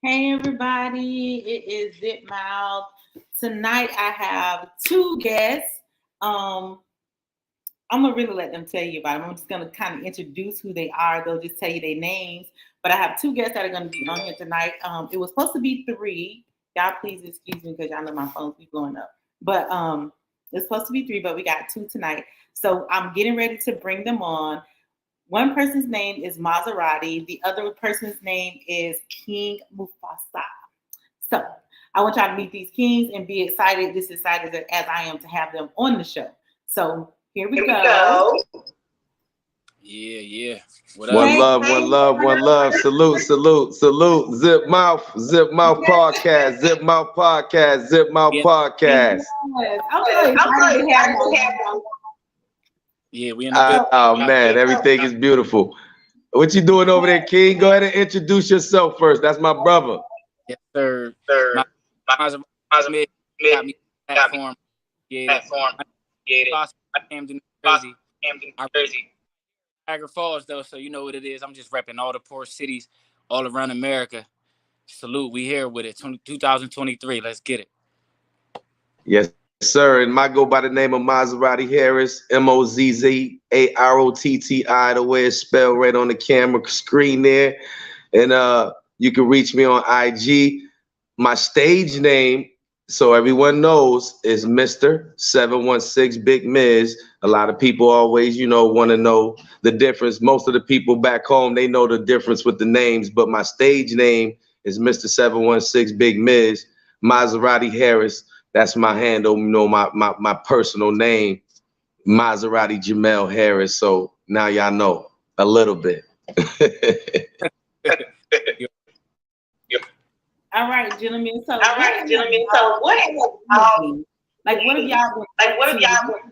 Hey everybody, it is Zipmouth. Tonight I have two guests. I'm gonna really let them tell you about them. I'm just gonna kind of introduce who they are. They'll just tell you their names. But I have two guests that are gonna be on here tonight. It was supposed to be three. Y'all please excuse me because y'all know my phone's be blowing up. But it's supposed to be three, but we got two tonight. So I'm getting ready to bring them on. One person's name is Mozzarotti. The other person's name is King Mufasa. So I want y'all to meet these kings and be excited, just as excited as I am to have them on the show. So here we go. Yeah. One love. Salute. Zipmouth Podcast. Zipmouth Podcast. I'm really excited to have them. Yeah, we in the Oh man, everything is beautiful. What you doing over there, King? Go ahead and introduce yourself first. That's my brother. Yes, sir. My platform. Yeah. I came to New Jersey. Niagara Falls, though, so you know what it is. I'm just repping all the poor cities all around America. Salute. We here with it. 2023. Let's get it. Yes, sir. And I go by the name of Mozzarotti Harris, Mozzarotti, the way it's spelled right on the camera screen there. And you can reach me on IG. My stage name, so everyone knows, is Mr. 716 Big Miz. A lot of people always, want to know the difference. Most of the people back home, they know the difference with the names, but my stage name is Mr. 716 Big Miz, Mozzarotti Harris. That's my handle, my personal name, Mozzarotti Jamel Harris. So now y'all know a little bit. All right, gentlemen. So what have y'all been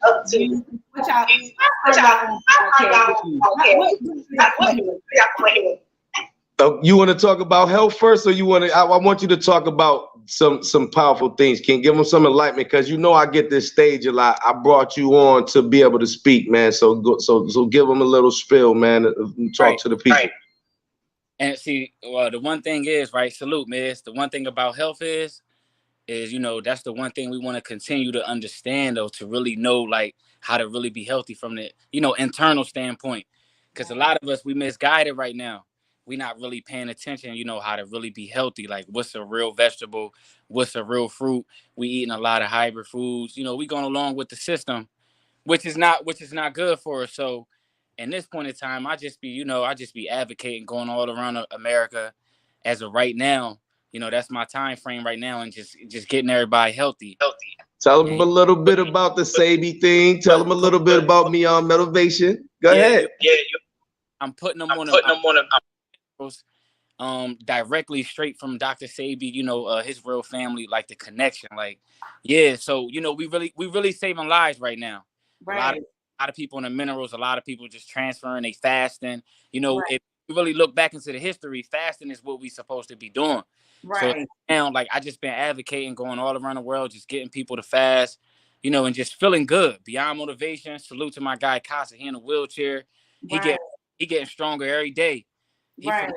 up to? What y'all you want to talk about health first, or you want to? I want you to talk about some powerful things. Can give them some enlightenment, because I get this stage a lot. I brought you on to be able to speak, man. So give them a little spill, man. Talk to the people. Right. And see, well, the one thing is, right, salute, miss. The one thing about health is that's the one thing we want to continue to understand, though, to really know, like, how to really be healthy from the, internal standpoint. Because a lot of us, we misguided right now. We not really paying attention, how to really be healthy. Like, what's a real vegetable? What's a real fruit? We eating a lot of hybrid foods. We going along with the system, which is not good for us. So, in this point in time, I just be advocating, going all around America as of right now. That's my time frame right now, and just getting everybody healthy. Tell them a little bit about the Sabi thing. Tell them a little bit about me on motivation. Go ahead. I'm putting them on directly straight from Dr. Sabi, his real family, like the connection, like, yeah. So, we really saving lives right now. Right. A lot of people in the minerals, a lot of people just transferring, they fasting. Right. If you really look back into the history, fasting is what we supposed to be doing. Right. So now, like, I just been advocating, going all around the world, just getting people to fast, and just feeling good. Beyond motivation. Salute to my guy Casa. He in a wheelchair. Right. He getting stronger every day. Right.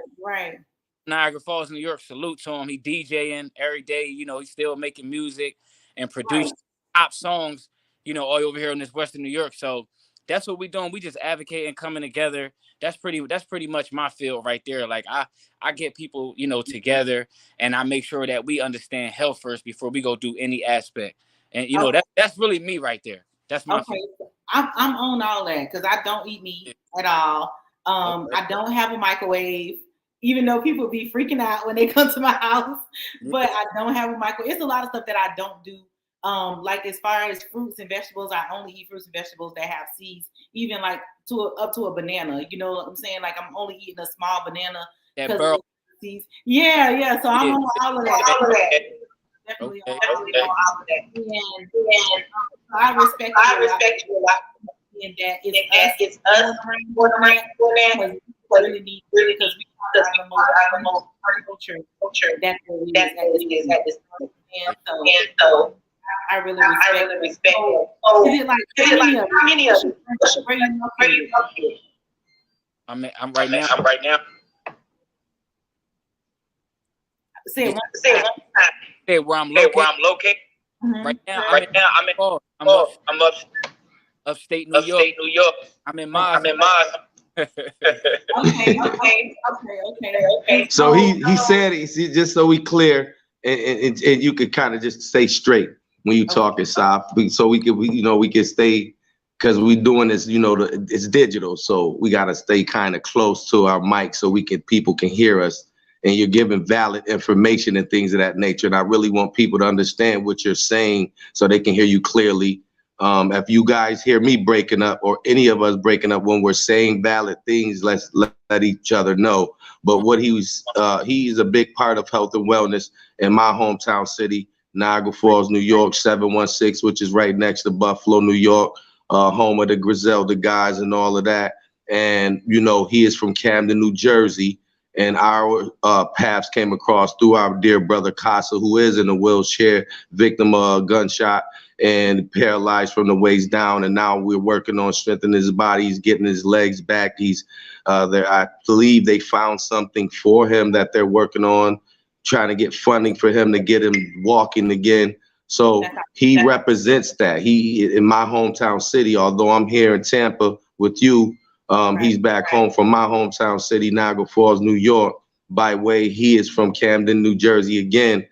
Niagara Falls, New York. Salute to him. He DJing every day. He's still making music and producing top songs, all over here in this Western New York. So that's what we doing. We just advocating, coming together. That's pretty much my field right there. Like, I get people, together, and I make sure that we understand health first before we go do any aspect. And that's really me right there. That's my field. I'm on all that, because I don't eat meat at all. I don't have a microwave, even though people be freaking out when they come to my house. But I don't have a microwave. It's a lot of stuff that I don't do. Like, as far as fruits and vegetables, I only eat fruits and vegetables that have seeds, even like up to a banana. You know what I'm saying? Like, I'm only eating a small banana because of seeds. Yeah. So I'm on all of that. Definitely on all of that. And I respect you a lot. And that it's us for that. Really need, because we are the most culture that's what we is at this point. And so I really respect it. So, is it like how many of you? Where you located? I'm right now. Say it one Say time. one time. Say where I'm Say located. where I'm located. Mhm. Right now, Right now, I'm in. I'm up, I'm up. upstate New York. Upstate New York. I'm in I'm Mars. in Mars. Okay. So he said, just so we clear, and you could kind of just stay straight when you talking soft, so we can stay, because we doing this, it's digital, so we got to stay kind of close to our mic so people can hear us, and you're giving valid information and things of that nature. And I really want people to understand what you're saying so they can hear you clearly. If you guys hear me breaking up or any of us breaking up when we're saying valid things, let's let each other know. But he's a big part of health and wellness in my hometown city, Niagara Falls, New York, 716, which is right next to Buffalo, New York, home of the Griselda guys and all of that. And, he is from Camden, New Jersey. And our paths came across through our dear brother Casa, who is in a wheelchair, victim of a gunshot and paralyzed from the waist down. And now we're working on strengthening his body. He's getting his legs back. He's there. I believe they found something for him that they're working on, trying to get funding for him to get him walking again. So he represents that. He, in my hometown city, although I'm here in Tampa with you, he's back home from my hometown city, Niagara Falls, New York. By way, he is from Camden, New Jersey. Again,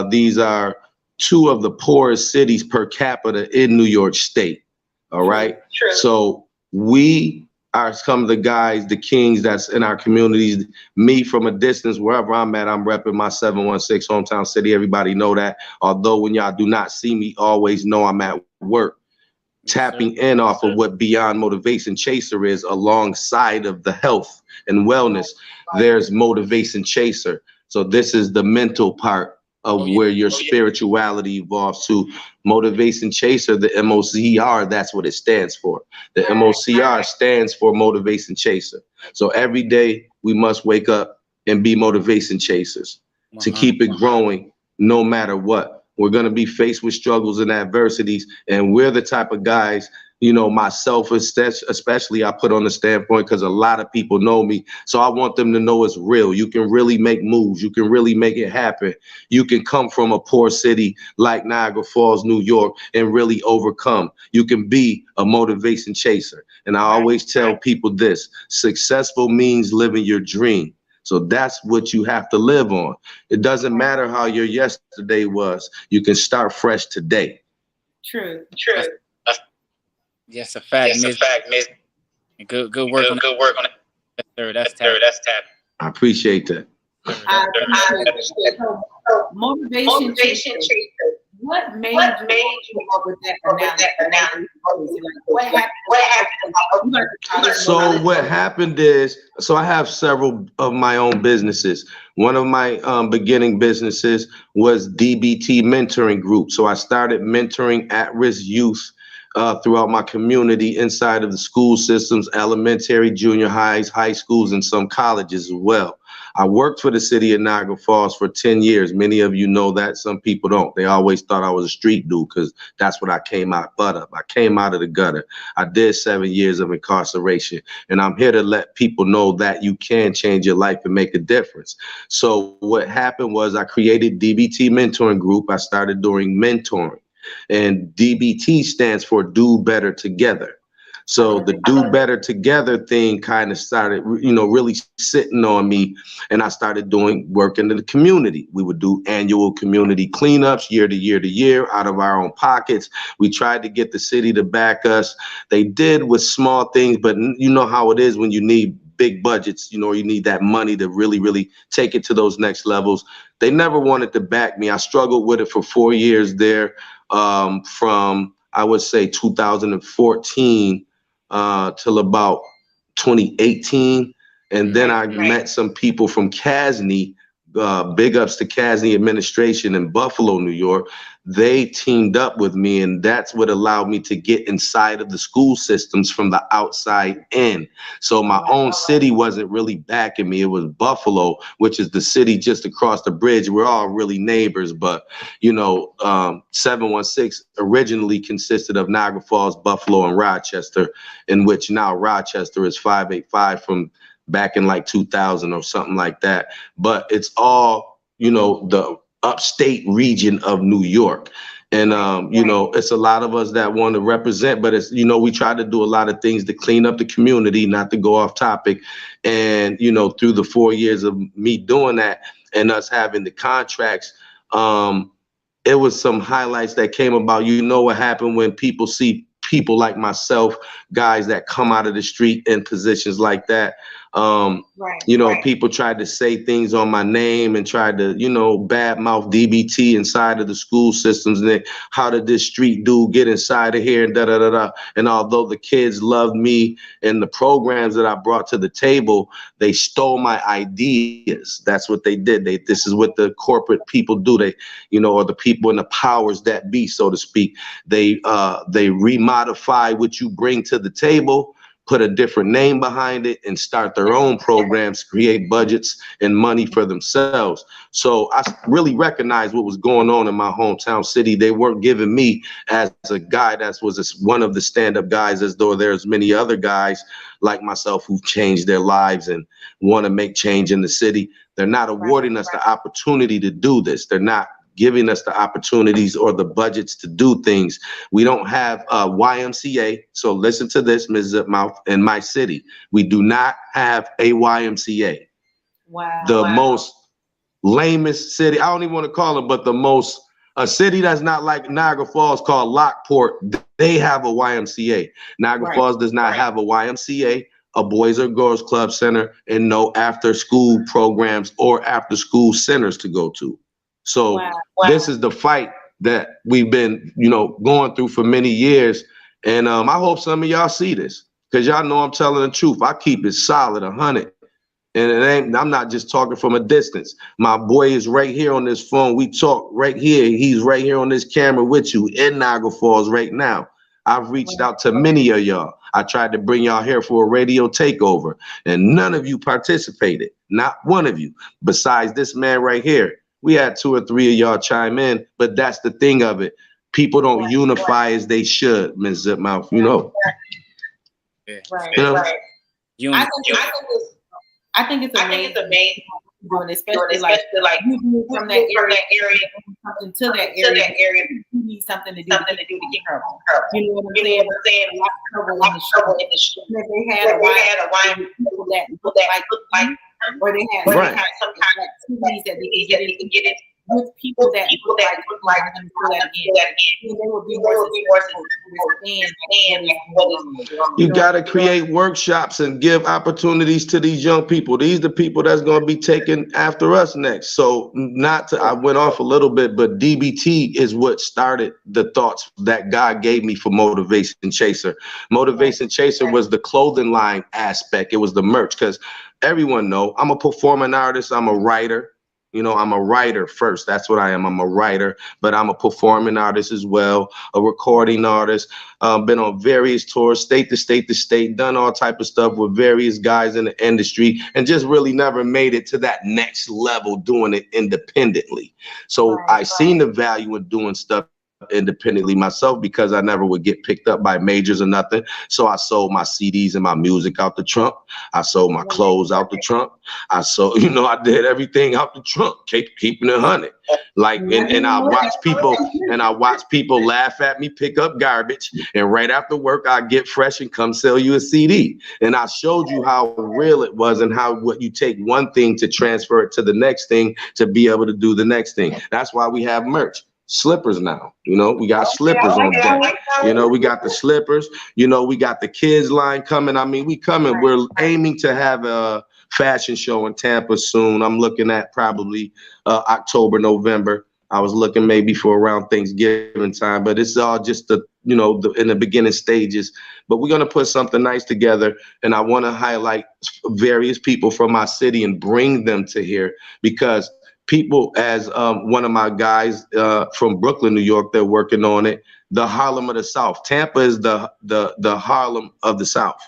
these are two of the poorest cities per capita in New York State. All right. True. So we are some of the guys, the kings that's in our communities. Me from a distance, wherever I'm at, I'm repping my 716 hometown city. Everybody know that. Although when y'all do not see me, always know I'm at work. Tapping in off of what Beyond Motivation Chaser is, alongside of the health and wellness, there's Motivation Chaser. So this is the mental part of where your spirituality evolves to. Motivation Chaser, the MOCR, that's what it stands for. The MOCR stands for Motivation Chaser. So every day we must wake up and be motivation chasers to keep it growing no matter what. We're going to be faced with struggles and adversities, and we're the type of guys, myself especially, I put on the standpoint because a lot of people know me. So I want them to know it's real. You can really make moves. You can really make it happen. You can come from a poor city like Niagara Falls, New York, and really overcome. You can be a motivation chaser. And I always tell people this: successful means living your dream. So that's what you have to live on. It doesn't matter how your yesterday was. You can start fresh today. True. Yes, a fact, Miss. Good work on it. Yes, sir. That's tap. I appreciate that. Motivation chaser. What made you come up with that analogy? What happened? So what happened is, I have several of my own businesses. One of my beginning businesses was DBT Mentoring Group. So I started mentoring at-risk youth throughout my community, inside of the school systems, elementary, junior highs, high schools, and some colleges as well. I worked for the city of Niagara Falls for 10 years. Many of you know that. Some people don't. They always thought I was a street dude because that's what I came out of. I came out of the gutter. I did 7 years of incarceration. And I'm here to let people know that you can change your life and make a difference. So what happened was I created DBT Mentoring Group. I started doing mentoring. And DBT stands for Do Better Together. So the Do Better Together thing kind of started, really sitting on me. And I started doing work in the community. We would do annual community cleanups year to year out of our own pockets. We tried to get the city to back us. They did with small things, but you know how it is when you need big budgets, you need that money to really, really take it to those next levels. They never wanted to back me. I struggled with it for 4 years there, from, I would say, 2014 till about 2018. And then I met some people from Casney, big ups to Casney administration in Buffalo, New York. They teamed up with me, and that's what allowed me to get inside of the school systems from the outside in. So my own city wasn't really backing me. It was Buffalo, which is the city just across the bridge. We're all really neighbors, but 716 originally consisted of Niagara Falls, Buffalo, and Rochester, in which now Rochester is 585 from back in like 2000 or something like that. But it's all the upstate region of New York. And, it's a lot of us that want to represent, but it's, we try to do a lot of things to clean up the community, not to go off topic. And, through the 4 years of me doing that and us having the contracts, it was some highlights that came about. What happened when people see people like myself, guys that come out of the street in positions like that. People tried to say things on my name and tried to, badmouth DBT inside of the school systems. And then, how did this street dude get inside of here and da da da da? And although the kids loved me and the programs that I brought to the table, they stole my ideas. That's what they did. This is what the corporate people do. They, or the people in the powers that be, so to speak. They remodify what you bring to the table, put a different name behind it, and start their own programs, create budgets and money for themselves. So I really recognized what was going on in my hometown city. They weren't giving me as a guy that was one of the stand-up guys, as though there's many other guys like myself who've changed their lives and want to make change in the city. They're not awarding us the opportunity to do this. They're not giving us the opportunities or the budgets to do things. We don't have a YMCA. So listen to this, Ms. Zipmouth, in my city, we do not have a YMCA. Wow. The most lamest city, I don't even want to call it, but a city that's not like Niagara Falls called Lockport, they have a YMCA. Niagara Falls does not have a YMCA, a Boys or Girls Club Center, and no after school programs or after school centers to go to. So this is the fight that we've been, going through for many years. And I hope some of y'all see this, because y'all know I'm telling the truth. I keep it solid, 100. And I'm not just talking from a distance. My boy is right here on this phone. We talk right here. He's right here on this camera with you in Niagara Falls right now. I've reached out to many of y'all. I tried to bring y'all here for a radio takeover, and none of you participated. Not one of you, besides this man right here. We had 2 or 3 of y'all chime in, but that's the thing of it. People don't unify as they should, Ms. Zipmouth, I think it's amazing. Especially like you move from that area something to that area. You need something to do to get trouble. You know what I'm saying? A lot of trouble in the street. They had a wide people that look like, or they had some kind of activities that they can get it with people that look like them to do that again. They will be more You got to create workshops and give opportunities to these young people. These are the people that's going to be taking after us next. So I went off a little bit, but DBT is what started the thoughts that God gave me for Motivation Chaser. Motivation Chaser was the clothing line aspect. It was the merch, because everyone know I'm a performing artist. I'm a writer. I'm a writer first. That's what I am. I'm a writer, but I'm a performing artist as well, a recording artist. Been on various tours, state to state, done all type of stuff with various guys in the industry, and just really never made it to that next level doing it independently. So I seen the value in doing stuff independently myself, because I never would get picked up by majors or nothing. So I sold my CDs and my music out the trunk. I sold my clothes out the trunk. I sold, I did everything out the trunk, keeping it 100. Like, and I watch people laugh at me, pick up garbage, and right after work, I get fresh and come sell you a CD. And I showed you how real it was, and how what you take one thing to transfer it to the next thing to be able to do the next thing. That's why we have merch. Slippers now, we got slippers on deck. We got the slippers, we got the kids line coming. I mean, we coming. We're aiming to have a fashion show in Tampa soon. I'm looking at probably October, November. I was looking maybe for around Thanksgiving time, but it's all just in the beginning stages. But we're going to put something nice together, and I want to highlight various people from my city and bring them to here, because people, as one of my guys from Brooklyn, New York, they're working on it. The Harlem of the South. Tampa is the Harlem of the South.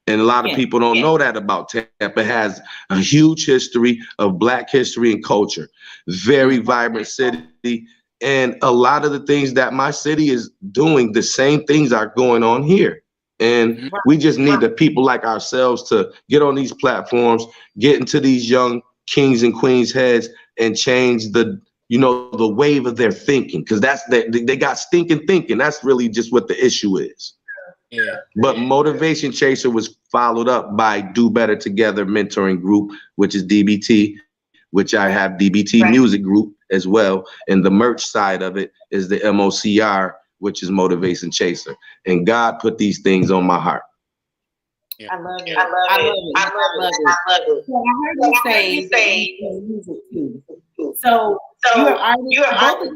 And a lot of people don't know that about Tampa. It has a huge history of Black history and culture. Very vibrant city. And a lot of the things that my city is doing, the same things are going on here. And we just need the people like ourselves to get on these platforms, get into these young kings and queens' heads, and change the the wave of their thinking, because they got stinking thinking. That's really just what the issue is. Yeah. But Motivation Chaser was followed up by Do Better Together mentoring group, which is DBT, which I have DBT music group as well. And the merch side of it is the MOCR, which is Motivation Chaser. And God put these things on my heart. Yeah. I love it. I love it. So I heard you say music too. So you're an artist.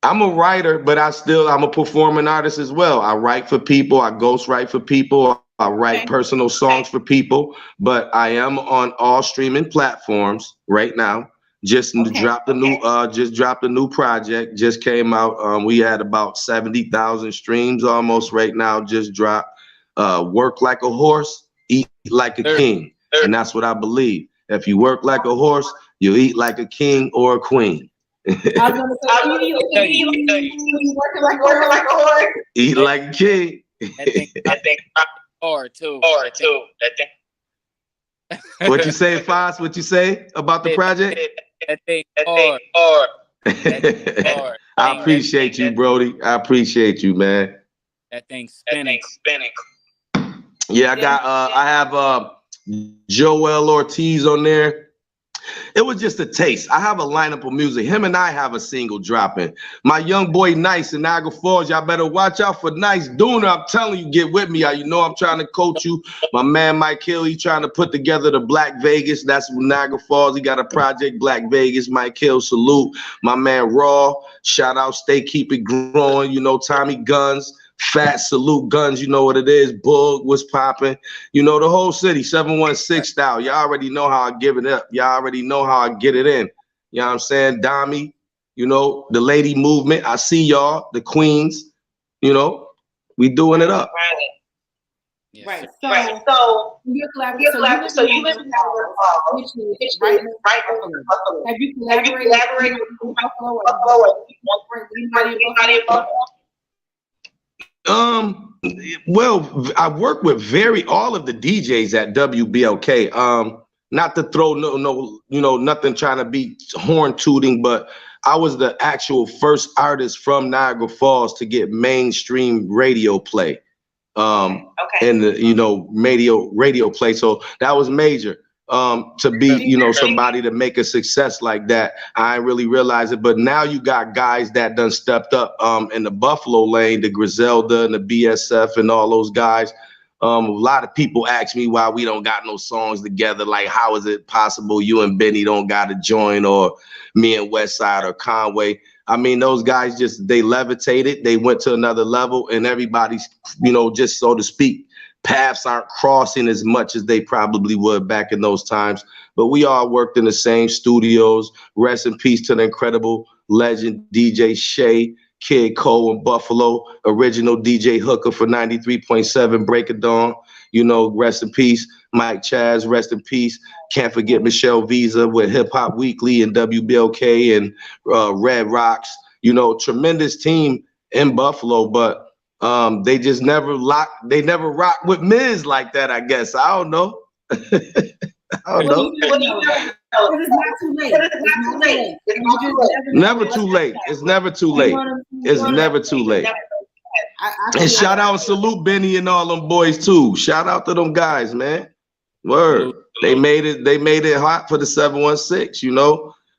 I'm a writer, but I'm a performing artist as well. I write for people. I ghostwrite for people. I write personal songs for people. But I am on all streaming platforms right now. Just dropped a new project. Just came out. We had about 70,000 streams almost right now. Just dropped. Work like a horse, eat like a king, and that's what I believe. If you work like a horse, you eat like a king or a queen. I was gonna say, working like a horse. Eat like a king. I think or two. What you say, Foss? What you say about the project? I think I appreciate you, Brody. I appreciate you, man. That thing's spinning. Yeah, I have Joel Ortiz on there. It was just a taste. I have a lineup of music. Him and I have a single dropping. My young boy Nice in Niagara Falls. Y'all better watch out for Nice doing it. I'm telling you, get with me. You know I'm trying to coach you. My man Mike Hill, he trying to put together the Black Vegas. That's Niagara Falls. He got a project, Black Vegas. Mike Hill, salute. My man Raw, shout out, stay, keep it growing. You know, Tommy Guns. Fat, salute, Guns, you know what it is. Boog was popping. You know, the whole city, 716 style. Y'all already know how I give it up. Y'all already know how I get it in. You know what I'm saying? Dami, you know, the lady movement. I see y'all, the queens. You know, we doing it up. Yes. Right. So you're collaborating. So you live in which is right. Have you collaborated with Buffalo or anybody in Buffalo? Well, I work with all of the DJs at WBLK. Not to throw nothing trying to be horn tooting, but I was the actual first artist from Niagara Falls to get mainstream radio play. And the radio play. So that was major. To be, somebody to make a success like that. I didn't really realize it, but now you got guys that done stepped up in the Buffalo lane, the Griselda and the BSF and all those guys. A lot of people ask me why we don't got no songs together. Like, how is it possible you and Benny don't got to join, or me and Westside or Conway? I mean, those guys they levitated. They went to another level, and everybody's, just so to speak, paths aren't crossing as much as they probably would back in those times. But we all worked in the same studios. Rest in peace to the incredible legend DJ Shay, Kid Cole in Buffalo, original DJ Hooker for 93.7 Break of Dawn. Rest in peace. Mike Chaz, rest in peace. Can't forget Michelle Visa with Hip Hop Weekly and WBLK and Red Rocks. Tremendous team in Buffalo, but they just never rock with Miz like that, I guess. I don't know. I don't know. It's not too late. Never too late. It's never too late. It's never too late. And shout out and salute Benny and all them boys too. Shout out to them guys, man. Word. They made it hot for the 716,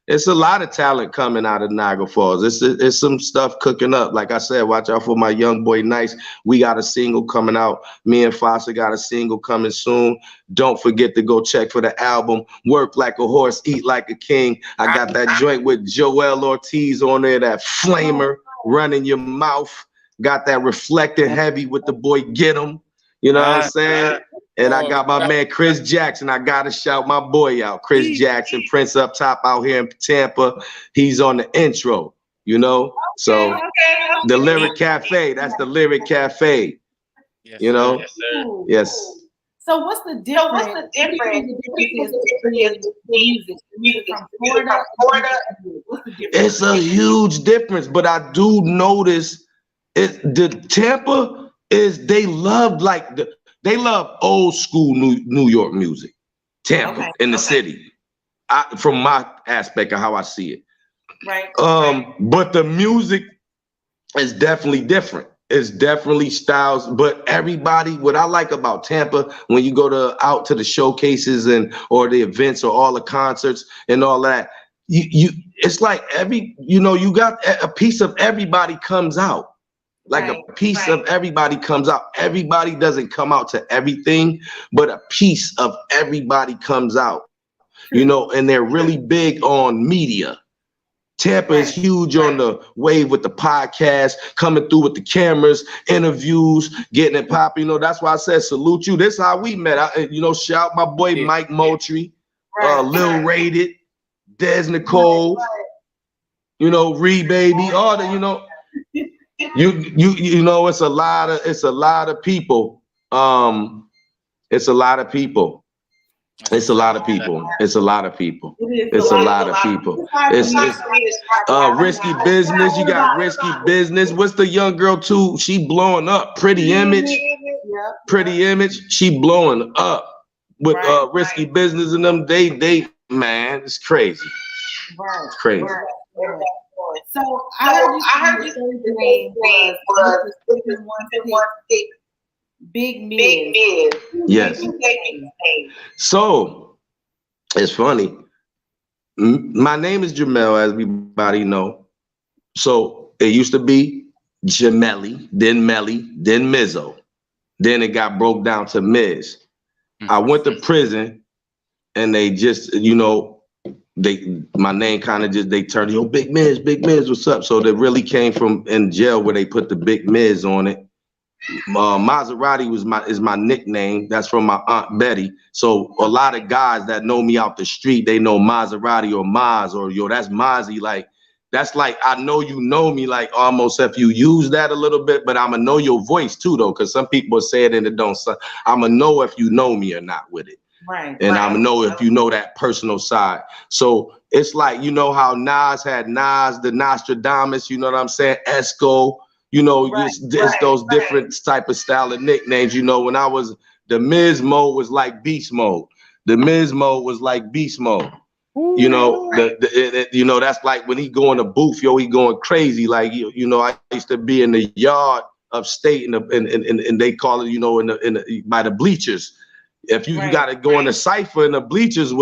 It's a lot of talent coming out of Niagara Falls. It's some stuff cooking up. Like I said, watch out for my young boy Nice. We got a single coming out. Me and Foster got a single coming soon. Don't forget to go check for the album. Work like a horse, eat like a king. I got that joint with Joel Ortiz on there, that flamer, running your mouth. Got that reflecting heavy with the boy Get 'em. You know what I'm saying? And I got my man Chris Jackson. I gotta shout my boy out, Chris Jackson, Prince Up Top out here in Tampa. He's on the intro, So the Lyric Cafe, that's the Lyric Cafe. Yes, Yes, sir. Yes. So what's the difference? Music from Florida. What's the difference? It's a huge difference, but I do notice the Tampa is they love old school New York music. Tampa in the city. from my aspect of how I see it. Right. But the music is definitely different. It's definitely styles, but everybody, what I like about Tampa, when you go out to the showcases or the events or all the concerts and all that, it's like you got a piece of everybody comes out. Like a piece of everybody comes out. Everybody doesn't come out to everything, but a piece of everybody comes out, and they're really big on media. Tampa is huge on the wave with the podcast, coming through with the cameras, interviews, getting it popping. That's why I said salute you. This is how we met. Shout my boy Mike Moultrie, Lil Rated, Des Nicole, Ree Baby, all the, it's a lot of people. It's a lot of people. It's a lot of people. It's a lot of people. It's a lot of people. It's Risky Business. You got Risky Business. What's the young girl too? She blowing up. Pretty Image. Pretty Image. She blowing up with Risky Business and them. They man, it's crazy. It's crazy. So I heard you the name was Big Miz. Yes. So it's funny. My name is Jamel, as everybody know. So it used to be Jamelli, then Melly, then Mizzo. Then it got broke down to Miz. I went to prison, and they just, my name kind of just, they turned, Big Miz, what's up? So that really came from in jail where they put the Big Miz on it. Mozzarotti is my nickname. That's from my Aunt Betty. So a lot of guys that know me out the street, they know Mozzarotti or Moz or that's Mozzie. Like that's like I know you know me like almost if you use that a little bit, but I'ma know your voice too though, because some people say it and it don't. I'ma know if you know me or not with it. Right. And I'ma know if you know that personal side. So it's like how Nas had Nas, the Nostradamus. You know what I'm saying? Esco. It's those different type of style of nicknames. When I was, the Miz mode was like beast mode. The Miz mode was like beast mode. That's like when he go in the booth, he going crazy. Like, I used to be in the yard upstate and they call it, by the bleachers. If you got to go in the cypher in the bleachers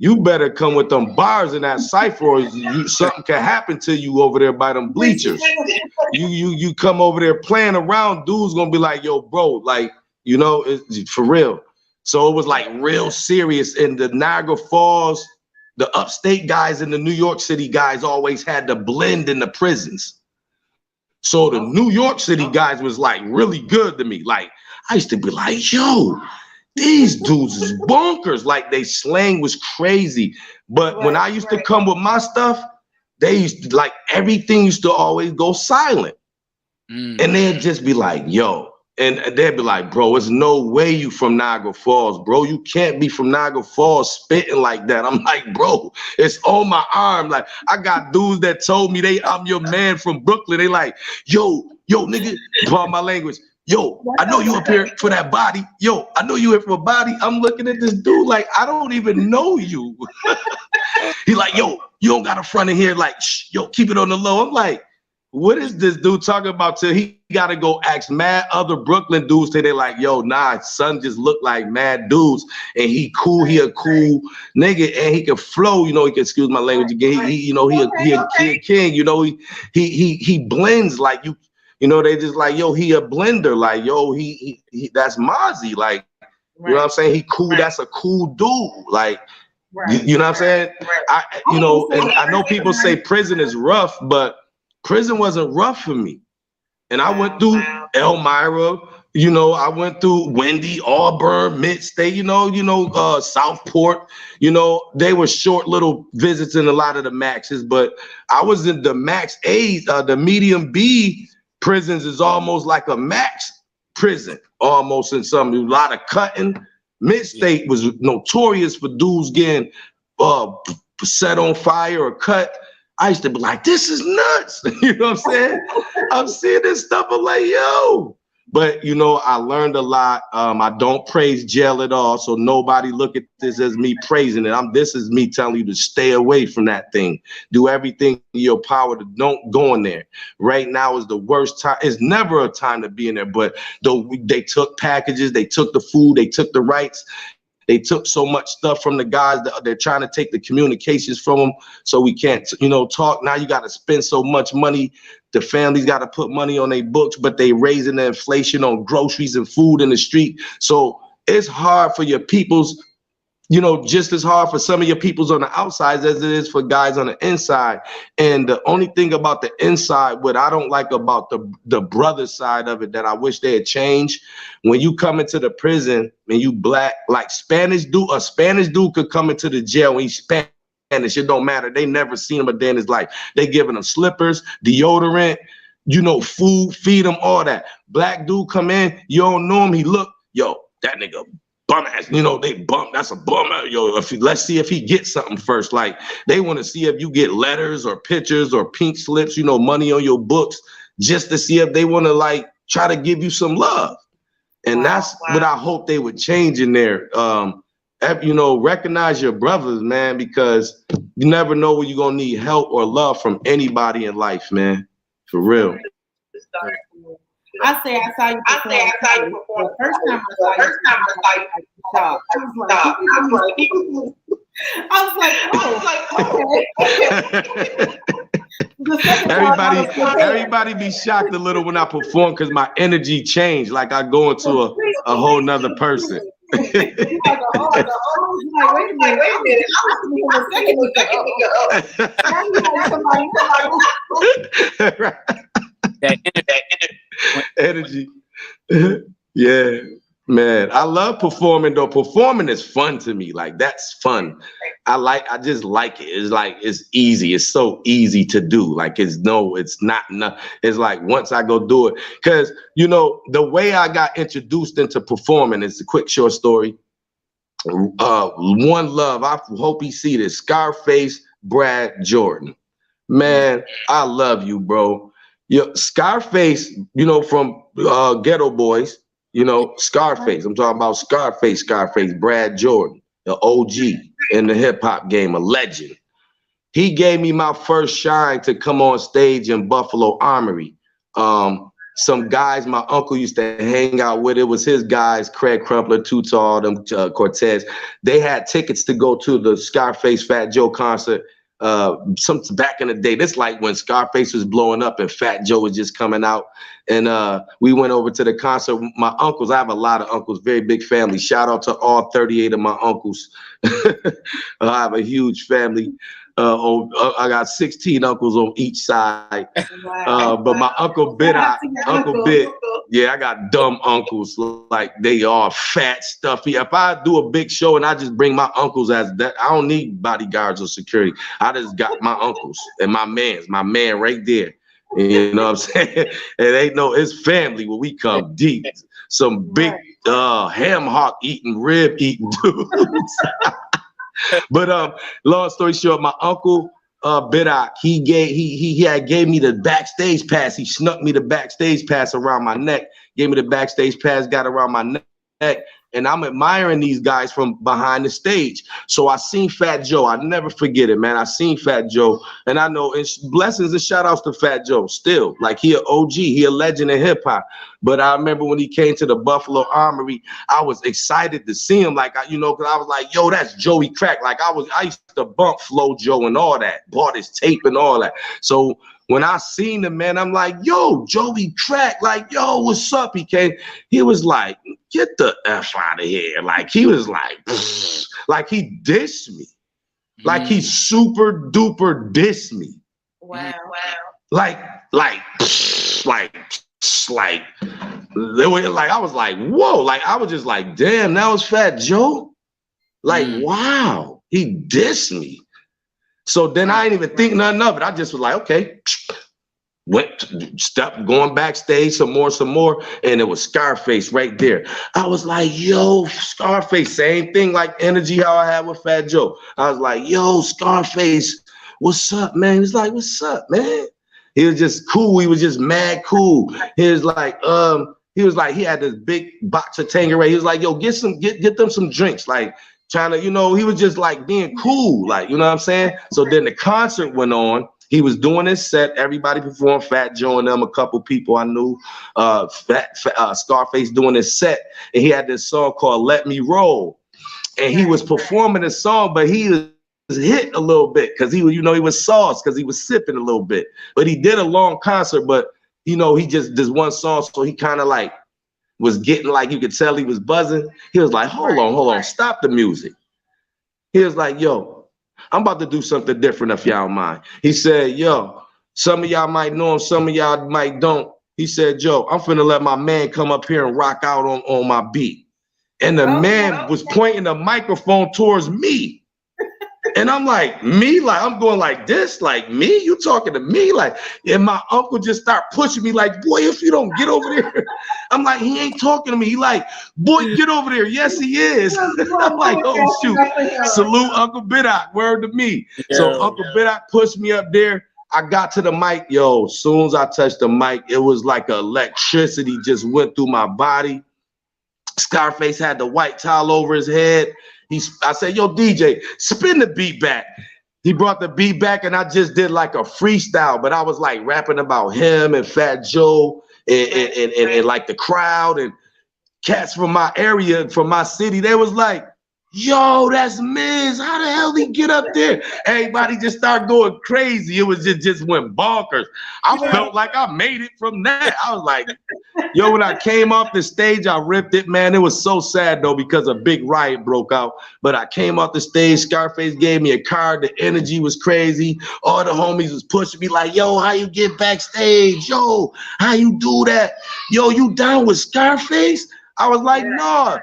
you better come with them bars in that cipher or something can happen to you over there by them bleachers. You come over there playing around, dude's gonna be like, yo, bro, like, it's for real. So it was like real serious. In the Niagara Falls, the upstate guys and the New York City guys always had to blend in the prisons. So the New York City guys was like really good to me. Like, I used to be like, yo, these dudes is bonkers. Like, they slang was crazy. But when I used to come with my stuff, they used to, like, everything used to always go silent. And they'd just be like, yo. And they'd be like, bro, there's no way you from Niagara Falls, bro. You can't be from Niagara Falls spitting like that. I'm like, bro, it's on my arm. Like, I got dudes that told me I'm your man from Brooklyn. They like, yo, nigga, pardon my language. Yo, I know you up here for that body. Yo, I know you here for a body. I'm looking at this dude like, I don't even know you. He like, yo, you don't got to front in here like, shh, yo, keep it on the low. I'm like, what is this dude talking about till he got to go ask mad other Brooklyn dudes till they like, yo, nah, son just look like mad dudes. And he cool, he a cool nigga and he can flow, he can, excuse my language again. He a king, he blends like you. They just like, yo, he a blender. Like, yo, he that's Mozzie. Like, you know what I'm saying? He cool. That's a cool dude. Like, you know what I'm saying? And I know people say prison is rough, but prison wasn't rough for me. And I went through Elmira, I went through Wendy, Auburn, Mid-State, Southport, they were short little visits in a lot of the maxes, but I was in the max A, the medium B prisons is almost like a max prison, almost in some, a lot of cutting. Mid-State was notorious for dudes getting set on fire or cut. I used to be like, this is nuts. You know what I'm saying? I'm seeing this stuff. I'm like, yo, But you know, I learned a lot. I don't praise jail at all, so nobody look at this as me praising it. This is me telling you to stay away from that thing. Do everything in your power to don't go in there. Right now is the worst time. It's never a time to be in there. But they took packages, they took the food, they took the rights. They took so much stuff from the guys that they're trying to take the communications from them, so we can't, talk. Now you got to spend so much money. The families got to put money on their books, but they raising the inflation on groceries and food in the street. So it's hard for your peoples, just as hard for some of your peoples on the outside as it is for guys on the inside. And the only thing about the inside, what I don't like about the brother side of it that I wish they had changed, when you come into the prison and you black, like a Spanish dude could come into the jail and he's Spanish. It don't matter. They never seen him a day in his life. They giving him slippers, deodorant, food, feed him, all that. Black dude come in, you don't know him. He look, that nigga bum ass, they bum, that's a bum. Let's see if he gets something first. Like they want to see if you get letters or pictures or pink slips, money on your books, just to see if they want to try to give you some love. And that's what I hope they would change in there. Recognize your brothers, man, because you never know when you're going to need help or love from anybody in life, man. For real. I saw you perform. The first time I saw you, I was like, everybody be shocked a little when I perform because my energy changed. Like I go into a whole nother person. Wait a minute. Energy. Yeah, man. I love performing though. Performing is fun to me. Like that's fun. I just like it. It's easy. It's so easy to do. Like it's not enough. It's like once I go do it, because the way I got introduced into performing is a quick short story. One Love. I hope he see this. Scarface, Brad Jordan. Man, I love you, bro. Scarface, from Ghetto Boys, Scarface. I'm talking about Scarface, Brad Jordan, the OG in the hip hop game, a legend. He gave me my first shine to come on stage in Buffalo Armory. Some guys my uncle used to hang out with, it was his guys, Craig Crumpler, Too Tall, them Cortez. They had tickets to go to the Scarface Fat Joe concert. Some back in the day, this like when Scarface was blowing up and Fat Joe was just coming out, and we went over to the concert. My uncles, I have a lot of uncles, very big family. Shout out to all 38 of my uncles. I have a huge family. I got 16 uncles on each side. But my Uncle Bit, yeah, I got dumb uncles, like they are fat, stuffy. If I do a big show and I just bring my uncles as that, I don't need bodyguards or security. I just got my uncles and my man right there. You know what I'm saying? And they know it's family when we come deep. Some big ham hock eating, rib eating dudes. But long story short, my uncle Bidak, he gave me the backstage pass. He snuck me the backstage pass around my neck. Gave me the backstage pass, got around my neck. And I'm admiring these guys from behind the stage. So I seen Fat Joe. I never forget it, man. I seen Fat Joe. And I know, and blessings and shout outs to Fat Joe still. Like he an OG, he a legend in hip hop. But I remember when he came to the Buffalo Armory, I was excited to see him. Like, because I was like, yo, that's Joey Crack. Like I used to bump Flo Joe and all that, bought his tape and all that. So when I seen him, man, I'm like, yo, Joey Crack, like, yo, what's up? He was like, get the F out of here. Like, he was like, like he dissed me. Like he super duper dissed me. Wow. Like, I was like, whoa. Like, I was just like, damn, that was Fat Joe. Like, wow, he dissed me. So then I didn't even think nothing of it. I just was like, okay, going backstage some more, and it was Scarface right there. I was like, yo, Scarface, same thing, like energy how I had with Fat Joe. I was like, yo, Scarface, what's up, man? He's like, what's up, man? He was just cool. He was just mad cool. He was like, he was like, he had this big box of Tanqueray. He was like, yo, get them some drinks. Like trying to, he was just like being cool. Like, you know what I'm saying? So then the concert went on. He was doing his set. Everybody performed. Fat Joe and them, a couple people I knew. Scarface doing his set. And he had this song called Let Me Roll. And he was performing the song, but he was hit a little bit because he was, he was sauced because he was sipping a little bit. But he did a long concert, but, he just this one song. So he kind of like was getting like, you could tell he was buzzing. He was like, hold on, stop the music. He was like, yo, I'm about to do something different if y'all don't mind. He said, yo, some of y'all might know him, some of y'all might don't. He said, yo, I'm finna let my man come up here and rock out on my beat. And the man was pointing the microphone towards me. And I'm like, me? Like, I'm going like this? Like, me? You talking to me? Like, and my uncle just start pushing me like, boy, if you don't get over there. I'm like, he ain't talking to me. He like, boy, get over there. Yes, he is. I'm like, oh, shoot. Salute Uncle Bidoc. Word to me. Yeah. So Uncle Bidoc pushed me up there. I got to the mic. Yo, as soon as I touched the mic, it was like electricity just went through my body. Scarface had the white towel over his head. I said, yo, DJ, spin the beat back. He brought the beat back, and I just did like a freestyle, but I was like rapping about him and Fat Joe and like the crowd and cats from my area, from my city. They was like, yo, that's Miz. How the hell he get up there? Everybody just started going crazy. It was just went bonkers. I felt like I made it from that. I was like, yo, when I came off the stage, I ripped it, man. It was so sad though, because a big riot broke out. But I came off the stage, Scarface gave me a card. The energy was crazy. All the homies was pushing me like, yo, how you get backstage? Yo, how you do that? Yo, you down with Scarface? I was like, no.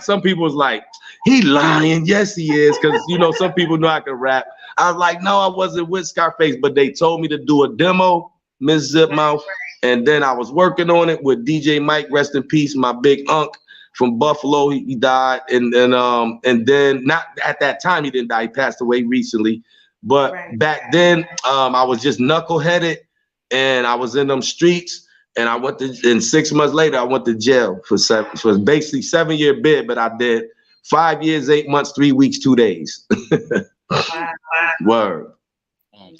Some people was like, he lying. Yes, he is. Because, some people know I can rap. I was like, no, I wasn't with Scarface, but they told me to do a demo, Miss Zipmouth. And then I was working on it with DJ Mike, rest in peace, my big unk from Buffalo. He died. And then not at that time, he didn't die. He passed away recently. But back then, I was just knuckleheaded and I was in them streets. And and 6 months later, I went to jail for basically 7-year bid, but I did 5 years, 8 months, 3 weeks, 2 days. Word.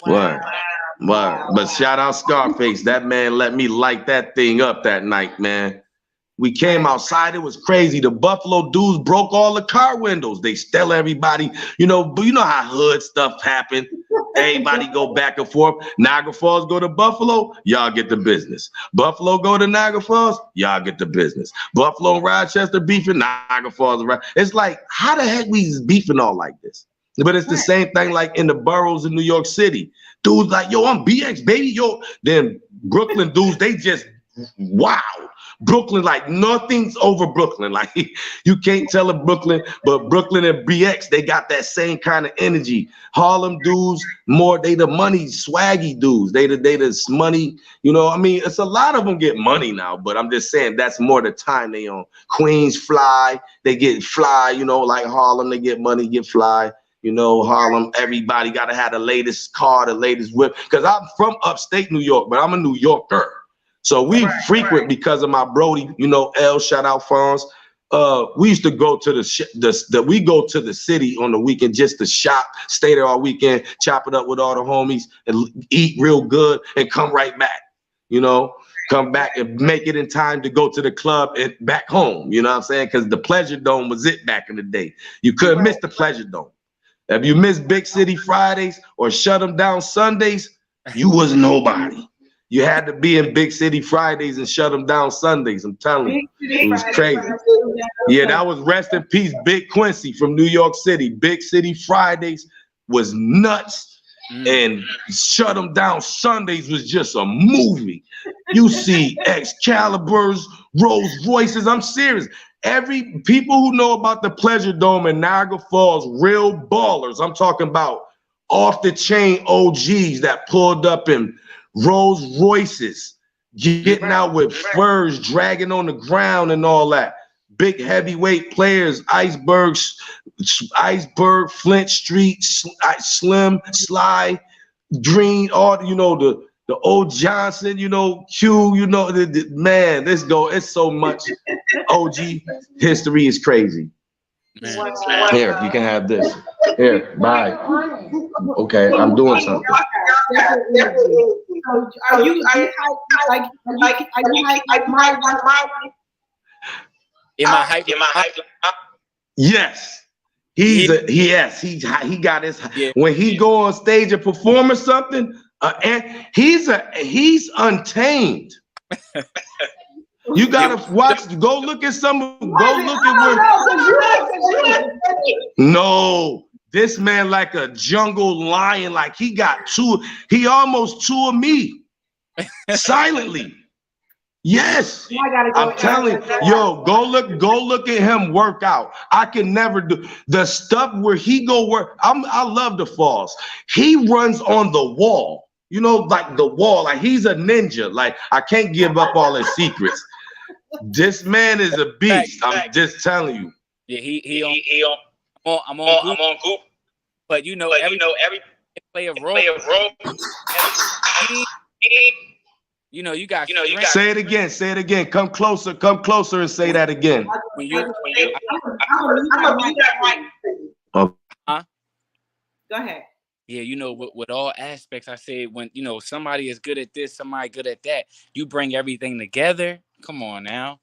Word. But shout out Scarface. That man let me light that thing up that night, man. We came outside. It was crazy. The Buffalo dudes broke all the car windows. They stole everybody. But you know how hood stuff happen. Everybody go back and forth. Niagara Falls go to Buffalo, y'all get the business. Buffalo go to Niagara Falls, y'all get the business. Buffalo and Rochester beefing, Niagara Falls. It's like, how the heck we beefing all like this? But it's the same thing like in the boroughs in New York City. Dudes like, yo, I'm BX, baby. Yo, then Brooklyn dudes, they just, wow. Brooklyn, like nothing's over Brooklyn. Like you can't tell it Brooklyn, but Brooklyn and BX, they got that same kind of energy. Harlem dudes, they the money swaggy dudes. They the money, it's a lot of them get money now, but I'm just saying that's more the time they on. Queens fly, they get fly, like Harlem, they get money, get fly. Harlem, everybody got to have the latest car, the latest whip. Because I'm from upstate New York, but I'm a New Yorker. So we frequent because of my Brody, L, shout out Fonz. We used to go to we go to the city on the weekend just to shop, stay there all weekend, chop it up with all the homies and eat real good and come right back, come back and make it in time to go to the club and back home. You know what I'm saying? Because the Pleasure Dome was it back in the day. You couldn't miss the Pleasure Dome. If you missed Big City Fridays or shut them down Sundays, you was nobody. You had to be in Big City Fridays and shut them down Sundays. I'm telling you, it was crazy. Yeah, that was rest in peace, Big Quincy from New York City. Big City Fridays was nuts, and shut them down Sundays was just a movie. You see Excaliburs, Rolls Royces. I'm serious. People who know about the Pleasure Dome in Niagara Falls, real ballers. I'm talking about off the chain OGs that pulled up in Rolls Royces, getting out with furs, dragging on the ground and all that. Big heavyweight players, Iceberg, Flint Street, Slim, Sly, Green, all the the old Johnson, you know, Q, you know, man, it's so much. OG history is crazy. Man. Here, you can have this. Here, bye. Okay, I'm doing something. Are you Yes. He got his when he go on stage and perform or something, and he's untamed. You gotta watch. Go look at No, this man like a jungle lion. Like he almost two of me silently. Yes, I'm telling you, yo, go look at him work out. I can never do the stuff where he go work. I love the falls. He runs on the wall, you know, like the wall. Like he's a ninja. Like I can't give up all his secrets. This man is a beast. I'm just telling you. Yeah, I'm on Goop. But you know, every play a role. You know, you got. Say it again. Come closer and say that again. Go ahead. Yeah, you know, with all aspects, I said when, you know, somebody is good at this, somebody good at that, you bring everything together. Come on now.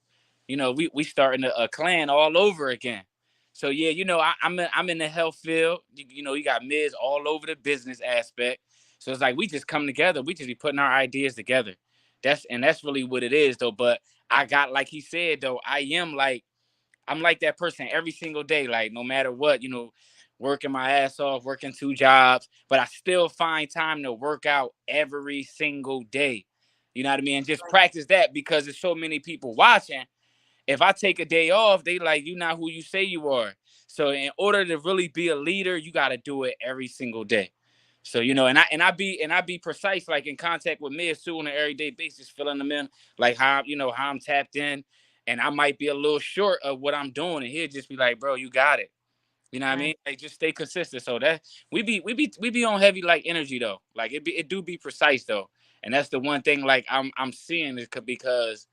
You know, we starting a clan all over again. So, yeah, you know, I'm in the health field. You know, you got Miz all over the business aspect. So it's like we just come together. We just be putting our ideas together. That's really what it is, though. But I got, like he said, though, I'm like that person every single day. Like, no matter what, you know, working my ass off, working 2 jobs, but I still find time to work out every single day. You know what I mean? And just practice that because there's so many people watching. If I take a day off, they like, you're not who you say you are. So in order to really be a leader, you got to do it every single day. So, you know, and I be precise, like in contact with Miz too on an everyday basis, filling them in, like how I'm tapped in, and I might be a little short of what I'm doing, and he'll just be like, bro, you got it. You know what I mean? Like, just stay consistent. So that we be on heavy like energy though. Like it do be precise though, and that's the one thing like I'm seeing is because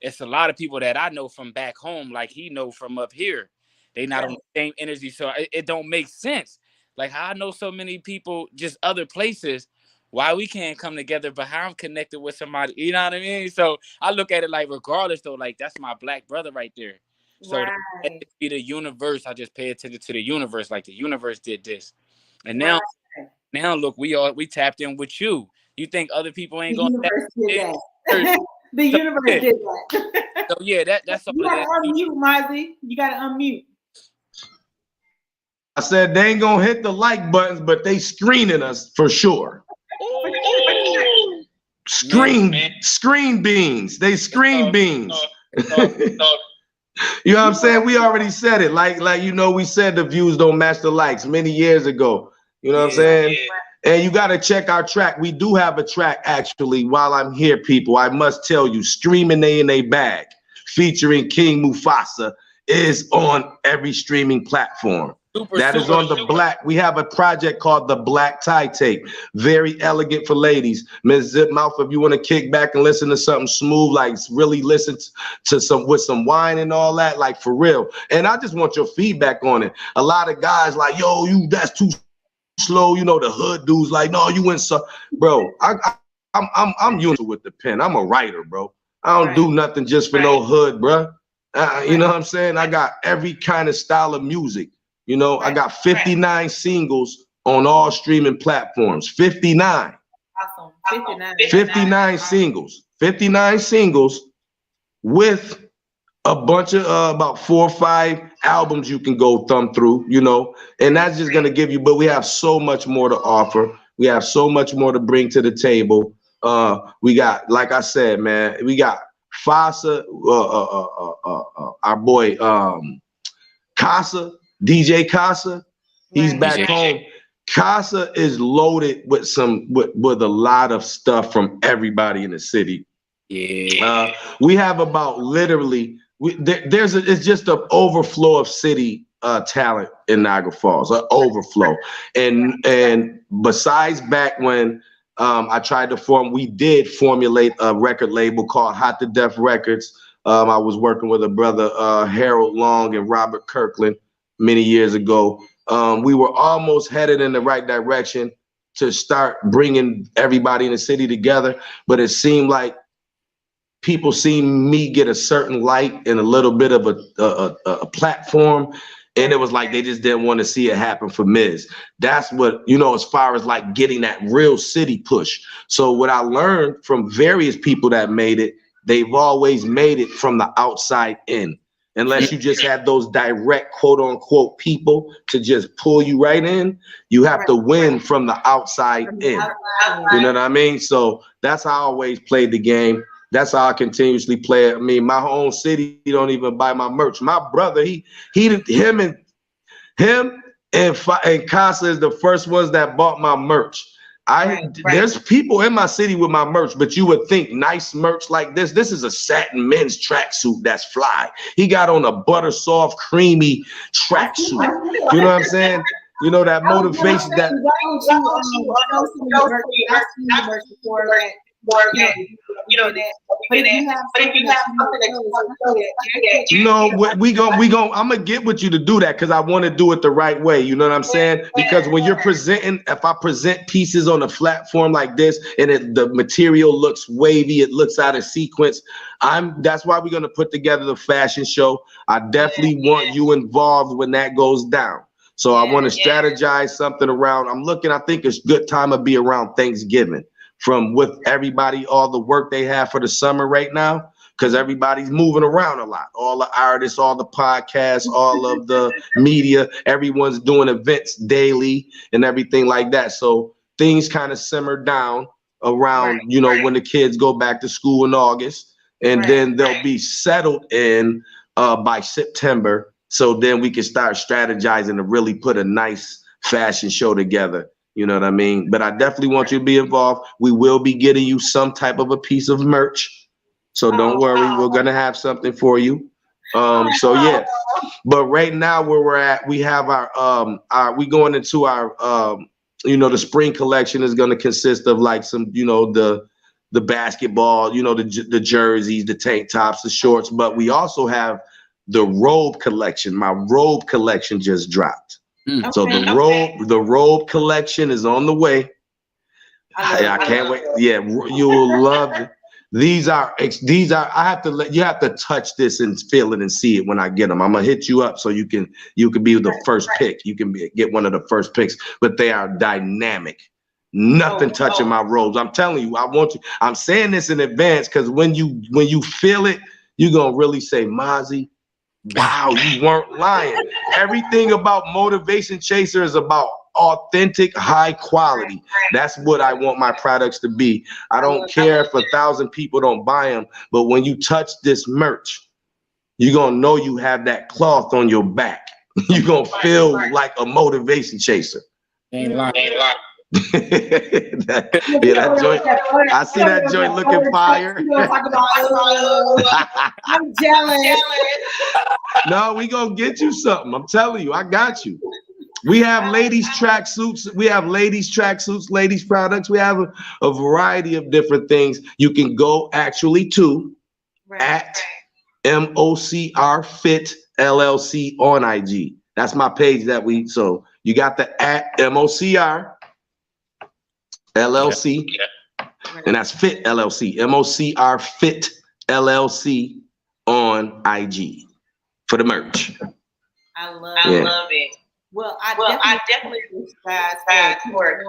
it's a lot of people that I know from back home, like he know from up here. They not on the same energy, so it don't make sense. Like how I know so many people just other places, why we can't come together, but how I'm connected with somebody, you know what I mean? So I look at it like regardless though, like that's my black brother right there. So it be the universe. I just pay attention to the universe, like the universe did this, and now look, we tapped in with you. You think other people ain't gonna tap in? The universe did that. So yeah, that's all. You gotta unmute, Mozzie. You gotta unmute. I said they ain't gonna hit the like buttons, but they screening us for sure. Screen beans. They screen beans. You know what I'm saying? We already said it. Like you know, we said the views don't match the likes many years ago. You know what I'm saying? Yeah. And you got to check our track. We do have a track actually. While I'm here, people, I must tell you, Streaming in a Bag, featuring King Mufasa, is on every streaming platform. That is on the Black. We have a project called the Black Tie Tape. Very elegant for ladies. Ms. Zipmouth, if you want to kick back and listen to something smooth, like really listen to some with some wine and all that, like for real. And I just want your feedback on it. A lot of guys like, yo, that's too slow. You know, the hood dudes like, no, you went so, bro. I'm used with the pen. I'm a writer, bro. I don't do nothing just for no hood, bro. You know what I'm saying? I got every kind of style of music. You know, I got 59 singles on all streaming platforms. 59. Awesome. 59 singles. 59 singles with a bunch of about 4 or 5 albums you can go thumb through, you know, and that's just going to give you, but we have so much more to offer. We have so much more to bring to the table. We got, like I said, man, we got Fasa, our boy, Casa. DJ Casa, he's back home. Casa is loaded with with a lot of stuff from everybody in the city. Yeah, we have about literally it's just an overflow of city talent in Niagara Falls, an overflow. And besides back when I tried to we did formulate a record label called Hot to Death Records. I was working with a brother, Harold Long and Robert Kirkland, many years ago. We were almost headed in the right direction to start bringing everybody in the city together, but it seemed like people seen me get a certain light and a little bit of a platform, and it was like they just didn't want to see it happen for Miz. That's what, as far as like getting that real city push. So what I learned from various people that made it, they've always made it from the outside in. Unless you just have those direct quote unquote people to just pull you right in, you have to win from the outside in. You know what I mean? So that's how I always played the game. That's how I continuously play it. I mean, my own city don't even buy my merch. My brother, him and Casa is the first ones that bought my merch. There's people in my city with my merch, but you would think nice merch like this. This is a satin men's tracksuit that's fly. He got on a butter soft, creamy tracksuit. You know what I'm saying? You know that motivation that. I'm gonna get with you to do that because I want to do it the right way. You know what I'm saying? Because when you're presenting, if I present pieces on a platform like this and the material looks wavy, it looks out of sequence. That's why we're gonna put together the fashion show. I definitely want you involved when that goes down. So I want to strategize something around. I think it's good time to be around Thanksgiving. From with everybody, all the work they have for the summer right now, because everybody's moving around a lot. All the artists, all the podcasts, all of the media, everyone's doing events daily and everything like that. So things kind of simmer down around, when the kids go back to school in August, and then they'll be settled in by September. So then we can start strategizing to really put a nice fashion show together. You know what I mean? But I definitely want you to be involved. We will be getting you some type of a piece of merch. So don't worry, we're going to have something for you. So yeah, but right now where we're at, we have we going into our, the spring collection is going to consist of like some, the basketball, the jerseys, the tank tops, the shorts, but we also have the robe collection. My robe collection just dropped. So the robe collection is on the way. I can't wait. Yeah, you will love it. These are. I have to you have to touch this and feel it and see it when I get them. I'm gonna hit you up so you can be the first pick. You can get one of the first picks. But they are dynamic. Nothing touching my robes. I'm telling you. I'm saying this in advance because when you feel it, you're gonna really say, Mozzie, wow, you weren't lying. Everything about Motivation Chaser is about authentic, high quality. That's what I want my products to be. I don't care if 1,000 people don't buy them, but when you touch this merch, you're going to know you have that cloth on your back. You're going to feel like a Motivation Chaser. Ain't lying. that joint. I see that joint looking fire. I'm jealous. No, we gonna get you something. I'm telling you, I got you. We have ladies tracksuits. We have ladies tracksuits, ladies products. We have a variety of different things. You can go actually to at MOCR Fit LLC on IG. That's my page so you got the at MOCR LLC, and that's Fit LLC, MOCR Fit LLC on IG for the merch. I love it. Well, I definitely guys for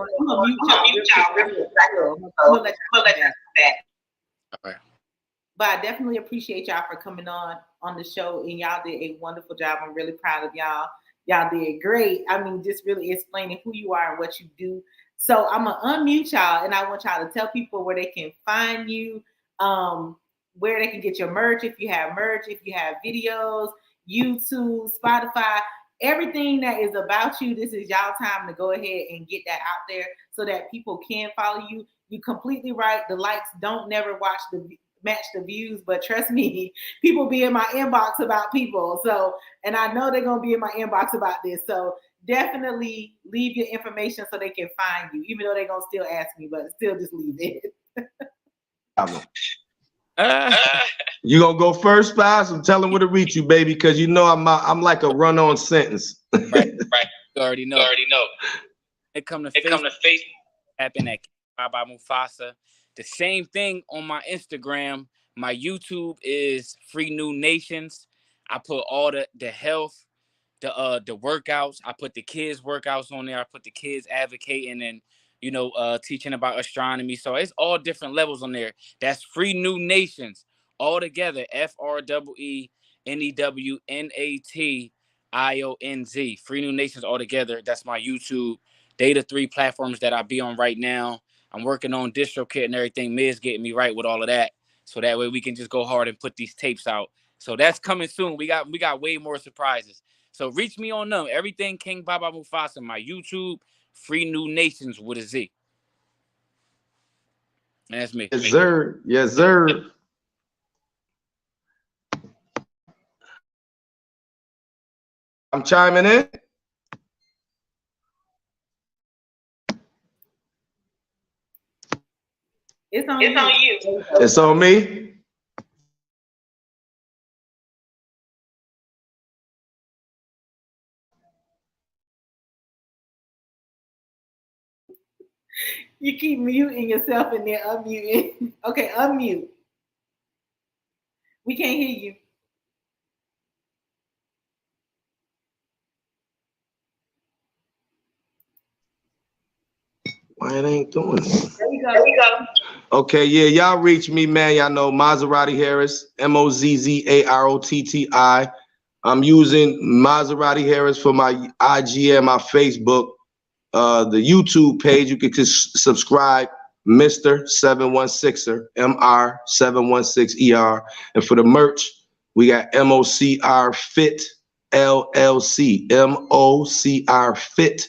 But I definitely appreciate y'all for coming on the show, and y'all did a wonderful job. I'm really proud of y'all. Y'all did great. I mean, just really explaining who you are and what you do. So I'm gonna unmute y'all, and I want y'all to tell people where they can find you, where they can get your merch, if you have merch, if you have videos, YouTube, Spotify, everything that is about you. This is y'all time to go ahead and get that out there so that people can follow you. You're completely right. The likes don't never match the views, but trust me, people be in my inbox about people. So, and I know they're gonna be in my inbox about this. So definitely leave your information so they can find you, even though they're gonna still ask me, but still just leave it. You gonna go first, Spice? I'm telling where to reach you, baby, because you know I'm like a run-on sentence. Right. You already know. It come to Facebook. Happen at Baba Mufasa. The same thing on my Instagram. My YouTube is Free New Nations. I put all the health, the workouts. I put the kids workouts on there. I put the kids advocating and teaching about astronomy. So it's all different levels on there. That's Free New Nations all together. FREENEWNATIONZ. Free New Nations all together. That's my YouTube. They the 3 platforms that I be on right now. I'm working on DistroKit and everything. Miz getting me right with all of that, so that way we can just go hard and put these tapes out. So that's coming soon. We got way more surprises. So reach me on them. Everything King Baba Mufasa. My YouTube, Free New Nations with a Z. And that's me. Yes, sir. Yes, sir. I'm chiming in. It's on you. It's on me. You keep muting yourself and then unmuting. Okay, unmute. We can't hear you. Why it ain't doing it? There you go. Okay, yeah, y'all reach me, man. Y'all know Mozzarotti Harris, Mozzarotti. I'm using Mozzarotti Harris for my IG and my Facebook. The YouTube page, you can subscribe, Mr. 716er, MR716ER. And for the merch, we got MOCR Fit LLC, MOCR Fit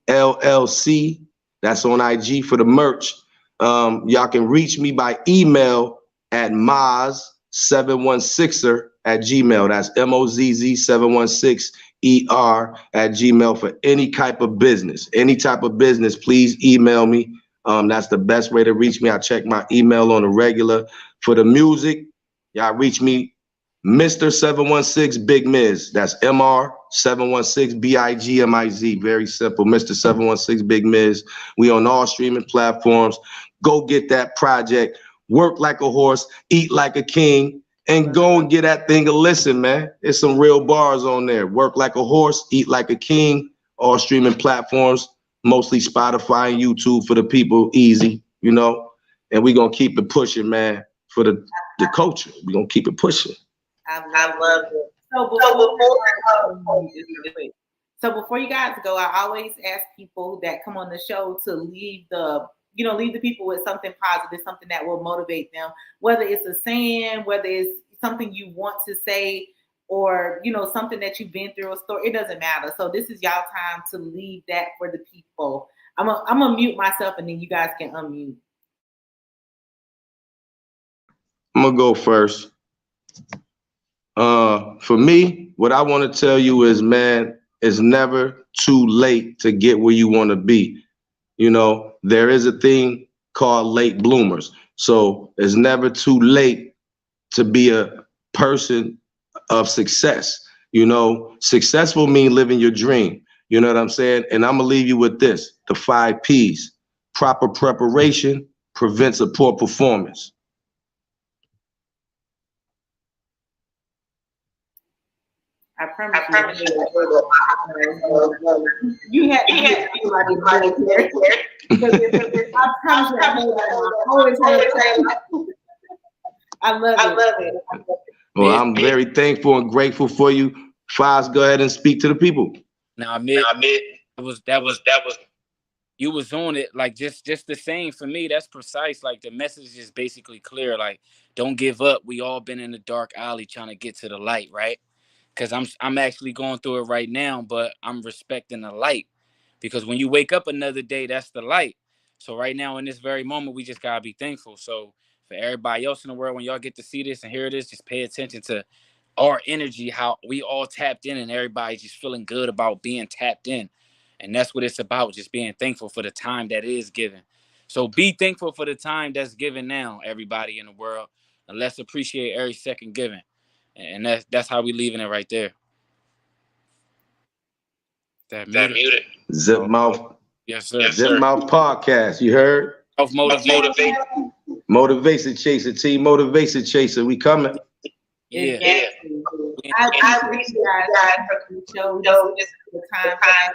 LLC. That's on IG for the merch. Y'all can reach me by email at Moz716er@gmail. That's MOZZ716ER@gmail for any type of business. Any type of business, please email me. That's the best way to reach me. I check my email on a regular. For the music, y'all reach me, Mr. 716 Big Miz. That's MR 716 BIGMIZ. Very simple. Mr. 716 Big Miz. We on all streaming platforms. Go get that project. Work like a horse, eat like a king, and go and get that thing a listen, man. There's some real bars on there. Work like a horse, eat like a king. All streaming platforms, mostly Spotify and YouTube for the people, easy, And we gonna keep it pushing, man, for the culture. We gonna keep it pushing. I love it. So before you guys go, I always ask people that come on the show to leave the people with something positive, something that will motivate them, whether it's a saying, whether it's something you want to say, or, something that you've been through, a story, it doesn't matter. So this is y'all time to leave that for the people. I'm gonna mute myself and then you guys can unmute. I'm gonna go first. For me, what I want to tell you is, man, it's never too late to get where you want to be. There is a thing called late bloomers. So it's never too late to be a person of success. Successful mean living your dream. You know what I'm saying? And I'm gonna leave you with this, the 5 Ps. Proper preparation prevents a poor performance. I promise you had to feel like it's here. I promise I love it. Well, I'm very thankful and grateful for you. Files, go ahead and speak to the people. Now, Amid, that was you was on it, like just the same for me. That's precise. Like the message is basically clear. Like, don't give up. We all been in the dark alley trying to get to the light, right? Because I'm actually going through it right now, but I'm respecting the light. Because when you wake up another day, that's the light. So right now, in this very moment, we just gotta be thankful. So for everybody else in the world, when y'all get to see this and hear this, just pay attention to our energy, how we all tapped in and everybody just feeling good about being tapped in. And that's what it's about, just being thankful for the time that is given. So be thankful for the time that's given now, everybody in the world. And let's appreciate every second given. And that's how we leaving it right there. That muted. Zipmouth. Yes, sir. Zipmouth Podcast. You heard? Motivation Chaser. Team Motivation Chaser. We coming. Yeah. I appreciate you guys for the show. Just the time for that.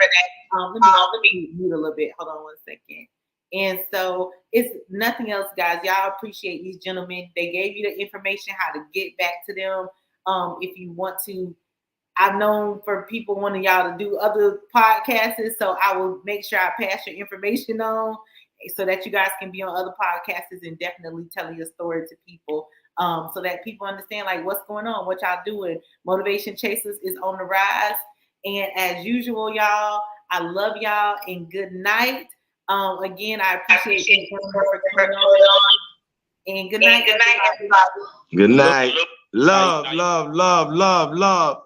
Let me mute a little bit. Hold on 1 second. And so it's nothing else, guys. Y'all appreciate these gentlemen. They gave you the information how to get back to them. If you want to, I've known for people wanting y'all to do other podcasts, so I will make sure I pass your information on so that you guys can be on other podcasts and definitely telling your story to people. So that people understand like what's going on, what y'all doing. Motivation Chasers is on the rise. And as usual, y'all, I love y'all and good night. Again, I appreciate you for coming on. And good night, everybody. Good night. Love, love, love, love, love.